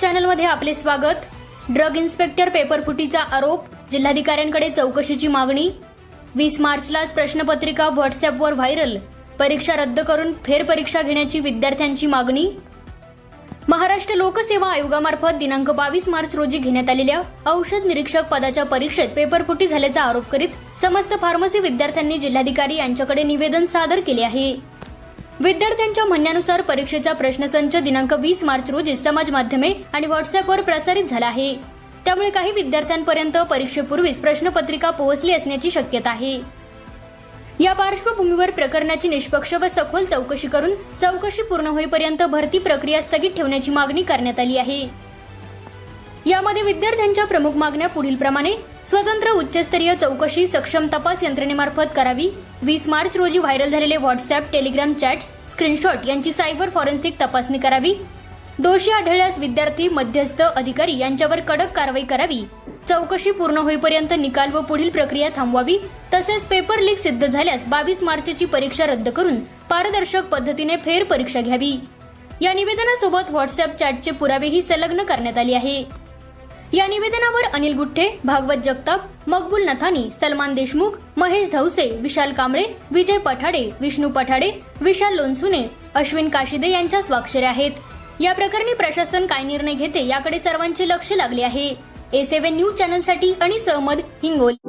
चॅनलमध्ये आपले स्वागत। ड्रग इन्स्पेक्टर पेपरफुटीचा आरोप, जिल्हाधिकाऱ्यांकडे चौकशीची मागणी। 20 मार्चलाच प्रश्नपत्रिका व्हॉट्सअॅपवर व्हायरल, परीक्षा रद्द करून फेरपरीक्षा घेण्याची विद्यार्थ्यांची मागणी। महाराष्ट्र लोकसेवा आयोगामार्फत दिनांक 22 मार्च रोजी घेण्यात आलेल्या औषध निरीक्षक पदाच्या परीक्षेत पेपरफुटी झाल्याचा आरोप करीत समस्त फार्मसी विद्यार्थ्यांनी जिल्हाधिकारी यांच्याकडे निवेदन सादर केले आहे। विद्यार्थ्यांच्या म्हणण्यानुसार परीक्षेचा प्रश्नसंच दिनांक 20 मार्च रोजी समाज माध्यमे आणि व्हॉट्सअॅपवर प्रसारित झाला आहे। त्यामुळे काही विद्यार्थ्यांपर्यंत परीक्षेपूर्वीच प्रश्नपत्रिका पोहोचली असण्याची शक्यता आहे। या पार्श्वभूमीवर प्रकरणाची निष्पक्ष व सखोल चौकशी करून चौकशी पूर्ण होईपर्यंत भरती प्रक्रिया स्थगित ठेवण्याची मागणी करण्यात आली आहे। यामध्ये विद्यार्थ्यांच्या प्रमुख मागण्या पुढीलप्रमाणे: स्वतंत्र उच्चस्तरीय चौकशी सक्षम तपास यंत्रणेमार्फत करावी, 20 मार्च रोजी व्हायरल झालेले व्हॉट्सअॅप टेलिग्राम चॅट्स स्क्रीनशॉट यांची सायबर फॉरेन्सिक तपासणी करावी, दोषी आढळल्यास विद्यार्थी मध्यस्थ अधिकारी यांच्यावर कडक कारवाई करावी, चौकशी पूर्ण होईपर्यंत निकाल व पुढील प्रक्रिया थांबवावी, तसेच पेपर लीक सिद्ध झाल्यास 22 मार्चची परीक्षा रद्द करून पारदर्शक पद्धतीने फेर परीक्षा घ्यावी। या निवेदनासोबत व्हॉट्सअॅप चॅटचे पुरावेही संलग्न करण्यात आले आहे। या निवेदनावर अनिल गुठ्ठे, भागवत जगताप, मकबूल नथानी, सलमान देशमुख, महेश धवसे, विशाल कांबळे, विजय पठाडे, विष्णू पठाडे, विशाल लोणसुने, अश्विन काशिदे यांच्या स्वाक्षऱ्या आहेत। या प्रकरणी प्रशासन काय निर्णय घेते याकडे सर्वांचे लक्ष लागले आहे। A7 न्यूज चॅनलसाठी अनिस अहमद, हिंगोली।